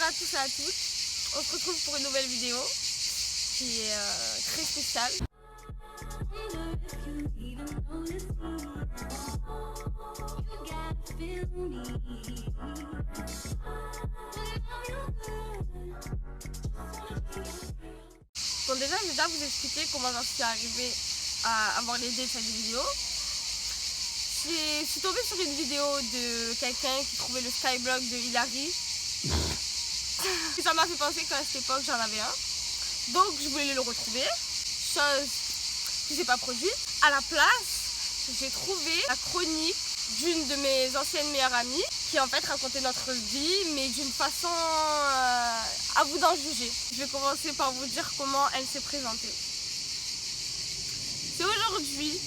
à tous et à toutes. On se retrouve pour une nouvelle vidéo qui est très spéciale. Bon, déjà, je vais déjà vous expliquer comment j'en suis arrivée à avoir l'idée de cette vidéo. Je suis tombée sur une vidéo de quelqu'un qui trouvait le skyblock de Hilary. Ça m'a fait penser qu'à cette époque j'en avais un. Donc je voulais le retrouver. Chose qui ne s'est pas produite. À la place, j'ai trouvé la chronique d'une de mes anciennes meilleures amies qui en fait racontait notre vie, mais d'une façon à vous d'en juger. Je vais commencer par vous dire comment elle s'est présentée. C'est aujourd'hui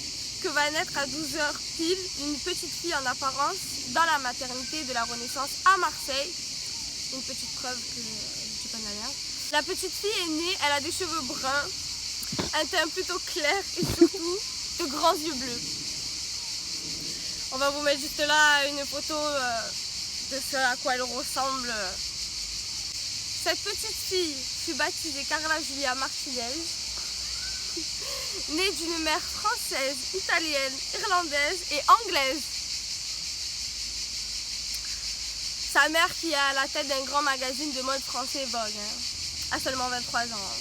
que va naître à 12h pile une petite fille en apparence dans la maternité de la Renaissance à Marseille. Une petite preuve que je dis pas de la merde. La petite fille est née, elle a des cheveux bruns, un teint plutôt clair et surtout de grands yeux bleus. On va vous mettre juste là une photo de ce à quoi elle ressemble. Cette petite fille fut baptisée Carla Julia Martinez. Née d'une mère française, italienne, irlandaise et anglaise. Sa mère qui est à la tête d'un grand magazine de mode français Vogue, a seulement 23 ans.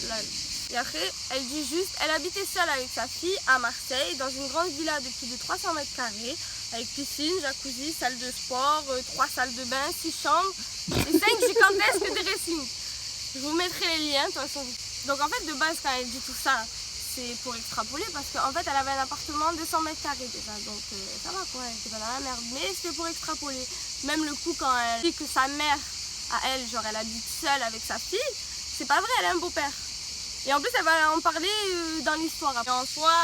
Lol. Et après, elle dit juste, elle habitait seule avec sa fille à Marseille, dans une grande villa de plus de 300 mètres carrés, avec piscine, jacuzzi, salle de sport, 3 salles de bain, 6 chambres et 5 gigantesques dressings. Je vous mettrai les liens de toute façon. Donc en fait de base quand elle dit tout ça, c'est pour extrapoler parce qu'en fait elle avait un appartement de 100 mètres carrés déjà. Donc ça va quoi, elle était pas dans la merde. Mais c'était pour extrapoler. Même le coup quand elle dit que sa mère, à elle, genre elle habite seule avec sa fille, c'est pas vrai, elle a un beau-père. Et en plus elle va en parler dans l'histoire. Et en soi,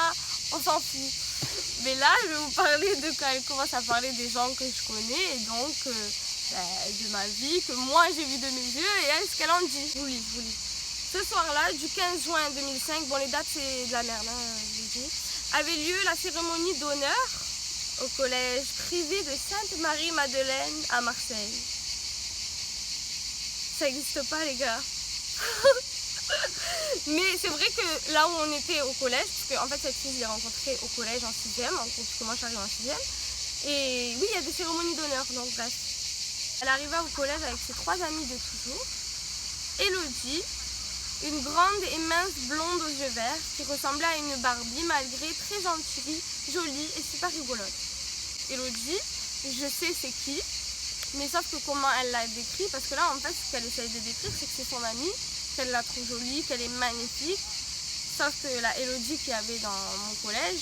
on s'en fout. Mais là je vais vous parler de quand elle commence à parler des gens que je connais et donc de ma vie, que moi j'ai vu de mes yeux et elle ce qu'elle en dit. Je vous lis. Ce soir-là, du 15 juin 2005, bon les dates c'est de la merde, je vous dis, avait lieu la cérémonie d'honneur au collège privé de Sainte-Marie-Madeleine à Marseille. Ça n'existe pas les gars. Mais c'est vrai que là où on était au collège, parce qu'en fait cette fille je l'ai rencontrée au collège en 6e, en gros, parce que moi je suis arrivée en 6e. Et oui, il y a des cérémonies d'honneur, donc bref. Elle arriva au collège avec ses 3 amies de toujours. Elodie, une grande et mince blonde aux yeux verts qui ressemblait à une Barbie malgré très gentille, jolie et super rigolote. Elodie, je sais c'est qui, mais sauf que comment elle l'a décrit, parce que là en fait ce qu'elle essaye de décrire c'est que c'est son amie, qu'elle la trouve jolie, qu'elle est magnifique. Sauf que la Elodie qu'il y avait dans mon collège,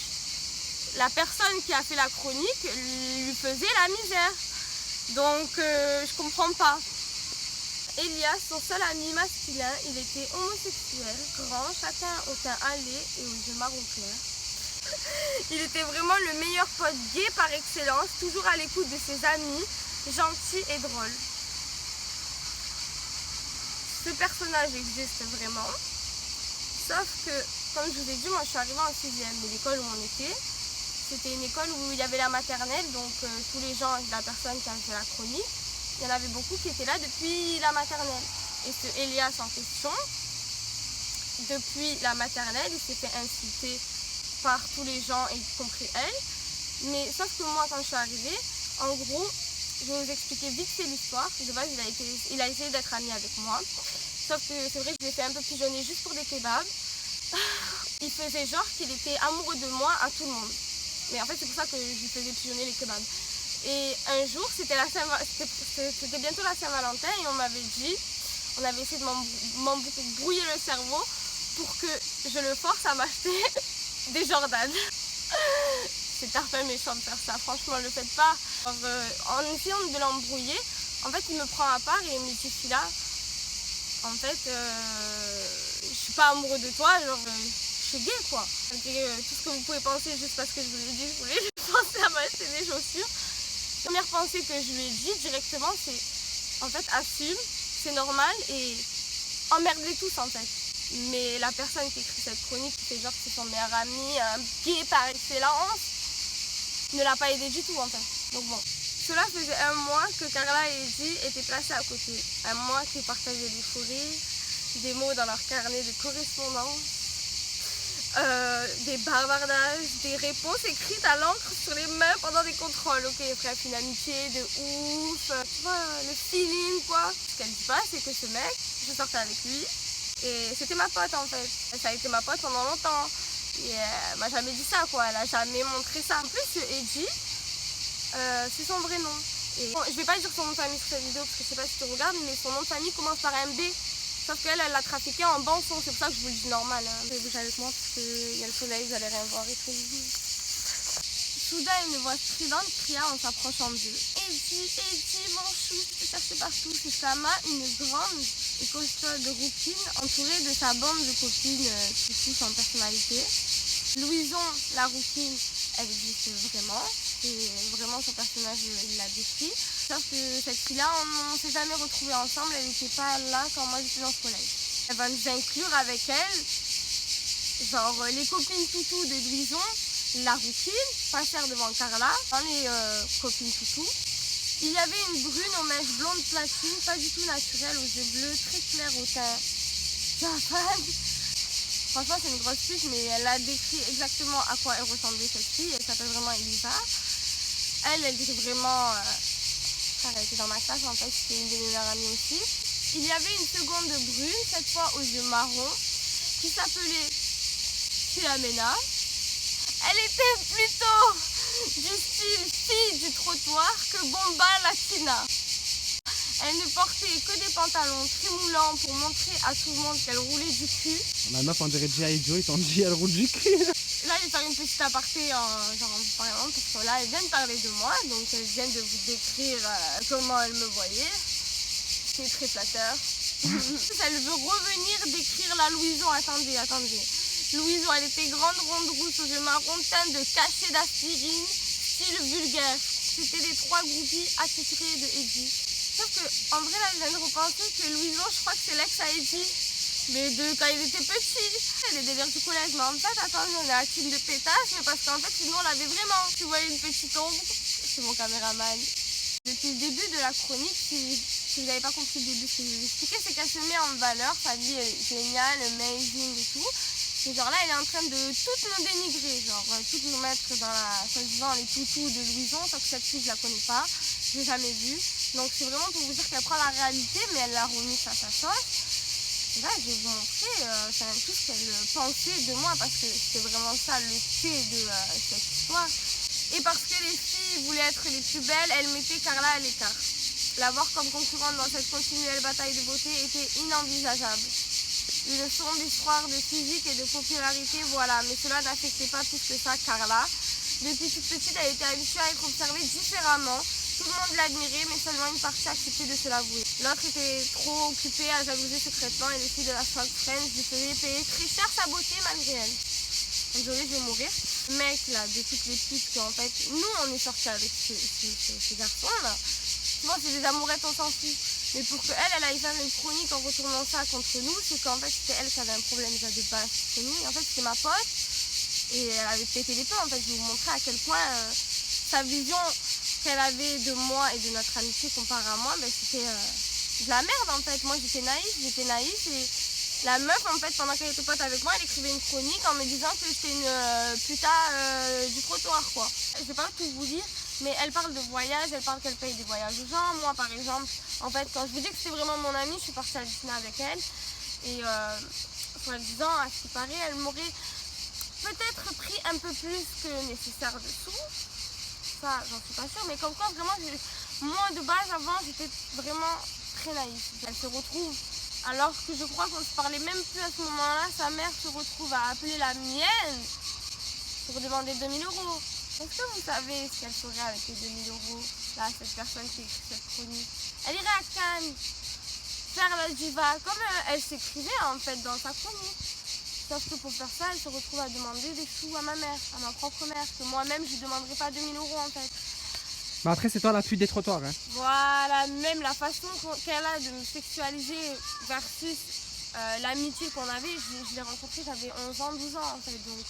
la personne qui a fait la chronique lui faisait la misère. Donc je comprends pas. Elias, son seul ami masculin, il était homosexuel, grand, chacun au teint hâlé et aux yeux marron clair. Il était vraiment le meilleur pote gay par excellence, toujours à l'écoute de ses amis, gentil et drôle. Ce personnage existe vraiment, sauf que, comme je vous ai dit, moi je suis arrivée en 6e, mais l'école où on était, c'était une école où il y avait la maternelle, donc tous les gens, la personne qui a fait la chronique, il y en avait beaucoup qui étaient là depuis la maternelle. Et ce Elias en question, depuis la maternelle, il s'est fait insulter par tous les gens, y compris elle. Mais sauf que moi, quand je suis arrivée, en gros, je vais vous expliquer vite fait l'histoire. De base, il a essayé d'être ami avec moi. Sauf que c'est vrai que je l'ai fait un peu pigeonner juste pour des kebabs. Il faisait genre qu'il était amoureux de moi à tout le monde. Mais en fait, c'est pour ça que je lui faisais pigeonner les kebabs. Et un jour, c'était bientôt la Saint-Valentin et on m'avait dit, on avait essayé de m'embrouiller le cerveau pour que je le force à m'acheter des Jordan. C'est tarpin méchant de faire ça, franchement ne le faites pas. Alors, en essayant de l'embrouiller, en fait il me prend à part et il me dit Fila, en fait je suis pas amoureux de toi, genre je suis gay quoi. Malgré tout ce que vous pouvez penser juste parce que je vous l'ai dit, je voulais penser à m'acheter des chaussures. La première pensée que je lui ai dit directement c'est en fait assume, c'est normal et emmerde-les tous en fait. Mais la personne qui écrit cette chronique, qui fait genre que c'est son meilleur ami, gay par excellence, ne l'a pas aidé du tout en fait. Donc bon, cela faisait un mois que Carla et Eddie étaient placés à côté. Un mois qu'ils partageaient des fous rires, des mots dans leur carnet de correspondance, des bavardages, des réponses écrites à l'encre sur les mains pendant des contrôles. Ok, frère, une amitié de ouf, tu vois, le feeling quoi. Ce qu'elle dit pas, c'est que ce mec, je sortais avec lui et c'était ma pote en fait. Ça a été ma pote pendant longtemps et elle m'a jamais dit ça quoi, elle a jamais montré ça. En plus, Eddie, c'est son vrai nom. Et bon, je vais pas dire son nom de famille sur cette vidéo parce que je sais pas si tu regardes, mais son nom de famille commence par un B. Sauf qu'elle, elle l'a trafiqué en banson, c'est pour ça que je vous le dis normal. Hein. Vous bouger avec moi parce qu'il y a le soleil, vous allez rien voir et tout. Soudain, une voix stridente cria en s'approchant d'eux. Eddie, mon chou, je te cherchais partout. C'est Sama, une grande et costaud de rouquine entourée de sa bande de copines qui tous en personnalité. Louison, la rouquine, elle existe vraiment. C'est vraiment son personnage, il l'a décrit. Sauf que cette fille-là, on ne s'est jamais retrouvés ensemble, elle n'était pas là quand moi j'étais dans ce collège. Elle va nous inclure avec elle, genre les copines toutous de Louison, la rouquine, passèrent devant Carla, dans les copines toutous. Il y avait une brune aux mèches blondes platine, pas du tout naturelle, aux yeux bleus, très clairs au teint diaphane. Franchement, c'est une grosse pute, mais elle a décrit exactement à quoi elle ressemblait cette fille. Elle s'appelle vraiment Elisa. Elle dit vraiment... elle était dans ma classe, en fait, c'était une de mes meilleures amies aussi. Il y avait une seconde brune, cette fois aux yeux marrons, qui s'appelait Philomena. Elle était plutôt du style fille du trottoir que bomba latina. Elle ne portait que des pantalons très moulants pour montrer à tout le monde qu'elle roulait du cul. La meuf, on dirait G.I. Joe, ils t'ont dit elle roule du cul. Là, je vais faire une petite aparté en vous parlant, parce que là, elle vient de parler de moi, donc elle vient de vous décrire comment elle me voyait. C'est très flatteur. Elle veut revenir décrire la Louison. Attendez. Louison, elle était grande, ronde, rousse, aux yeux marrons, teinte de cachet d'aspirine, style vulgaire. C'était les trois groupies attitrées de Eddie. Sauf que, en vrai, là, je viens de repenser que Louison, je crois que c'est l'ex à Eddie. Mais de quand il était petit. C'est les délires du collège. Mais en fait, attendez, on est à team de pétasse, mais parce qu'en fait, sinon, on l'avait vraiment. Tu vois une petite ombre. C'est mon caméraman. Depuis le début de la chronique, si vous n'avez pas compris le début, ce que je vais vous expliquer, c'est qu'elle se met en valeur. Sa vie est géniale, amazing et tout. Et genre là, elle est en train de tout nous dénigrer. Genre, tout nous mettre dans la... soi-disant les toutous de Louison. Sauf que cette fille, je la connais pas. Je l'ai jamais vue. Donc c'est vraiment pour vous dire qu'elle prend la réalité, mais elle l'a remise à sa sauce. Et là, je vais vous montrer tout ce qu'elle pensait de moi, parce que c'était vraiment ça le thé de cette histoire. Et parce que les filles voulaient être les plus belles, elle mettait Carla à l'écart. La voir comme concurrente dans cette continuelle bataille de beauté était inenvisageable. Une sombre histoire de physique et de popularité, voilà, mais cela n'affectait pas plus que ça Carla. Depuis toute petite, elle était habituée à être observée différemment. Tout le monde l'admirait, mais seulement une partie acceptait de se l'avouer. L'autre était trop occupée à jalouser secrètement et les filles de la South Friends lui faisaient payer très cher sa beauté malgré elle. Désolée, je vais mourir. Le mec là, de toutes les putes qu'en fait, nous on est sortis avec ces garçons-là. Souvent c'est des amourettes, on s'en fout. Mais pour qu'elle aille faire une chronique en retournant ça contre nous, c'est qu'en fait c'était elle qui avait un problème déjà de base contre nous. Et en fait c'était ma pote et elle avait pété les plombs. En fait, je vais vous montrer à quel point sa vision qu'elle avait de moi et de notre amitié comparée à moi, ben, c'était de la merde en fait. Moi j'étais naïf et la meuf en fait pendant qu'elle était pote avec moi, elle écrivait une chronique en me disant que j'étais une puta du trottoir quoi. Je vais pas tout vous dire, mais elle parle de voyage, elle parle qu'elle paye des voyages aux gens. Moi par exemple, en fait quand je vous dis que c'était vraiment mon amie, je suis partie à Disney avec elle et soi-disant à ce qui paraît, elle m'aurait peut-être pris un peu plus que nécessaire de sous. Ça, j'en suis pas sûre, mais comme quoi vraiment, moi de base avant, j'étais vraiment très naïve. Elle se retrouve, alors que je crois qu'on se parlait même plus à ce moment-là, sa mère se retrouve à appeler la mienne pour demander 2000 euros. Est-ce que vous savez ce qu'elle ferait avec les 2000 euros, là, cette personne qui écrit cette chronique? Elle irait à Cannes, faire la diva, comme elle s'écrivait en fait dans sa chronique. Sauf que pour faire ça, elle se retrouve à demander des sous à ma mère, à ma propre mère, que moi-même je ne demanderai pas 2000 euros en fait. Mais après, c'est toi la pute des trottoirs. Hein. Voilà, même la façon qu'elle a de me sexualiser versus l'amitié qu'on avait, je l'ai rencontrée, j'avais 11 ans, 12 ans en fait. Donc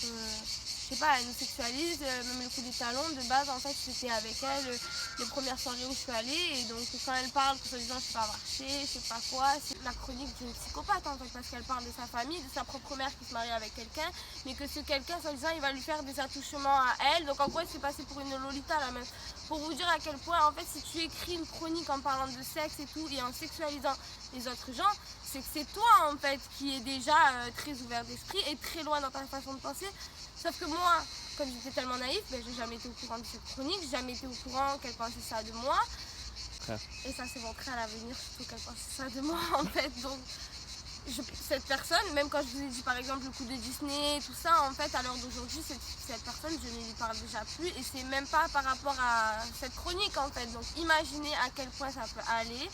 sais pas, elle nous sexualise, même le coup des talons, de base en fait j'étais avec elle les premières soirées où je suis allée, et donc quand elle parle, que soi-disant je sais pas marcher, je sais pas quoi, c'est la chronique d'une psychopathe en fait, parce qu'elle parle de sa famille, de sa propre mère qui se marie avec quelqu'un, mais que ce quelqu'un soi-disant il va lui faire des attouchements à elle, donc en gros elle se fait passer pour une Lolita la meuf. Pour vous dire à quel point en fait si tu écris une chronique en parlant de sexe et tout, et en sexualisant les autres gens, c'est que c'est toi en fait qui est déjà très ouvert d'esprit et très loin dans ta façon de penser. Sauf que moi, comme j'étais tellement naïf, ben, j'ai jamais été au courant de cette chronique, j'ai jamais été au courant qu'elle pensait ça de moi. Frère. Et ça s'est montré à l'avenir surtout qu'elle pensait ça de moi en fait. Donc cette personne, même quand je vous ai dit par exemple le coup de Disney, tout ça, en fait à l'heure d'aujourd'hui, cette personne, je ne lui parle déjà plus, et c'est même pas par rapport à cette chronique en fait. Donc imaginez à quel point ça peut aller.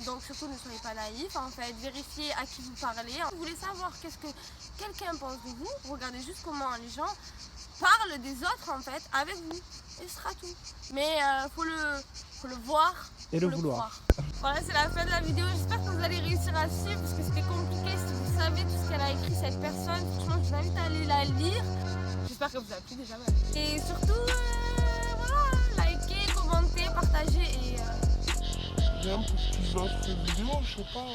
Donc surtout ne soyez pas naïfs en fait, vérifiez à qui vous parlez. Vous voulez savoir qu'est-ce que quelqu'un pense de vous, regardez juste comment les gens parlent des autres en fait avec vous, et ce sera tout. Mais faut le voir Et le vouloir. Voilà, c'est la fin de la vidéo, j'espère que vous allez réussir à suivre parce que c'était compliqué. Si vous savez tout ce qu'elle a écrit cette personne, franchement je vous invite à aller la lire. J'espère que vous avez plu déjà même. Et surtout, voilà, likez, commentez, partagez et... J'aime pour plus d'autres vidéos, je sais pas.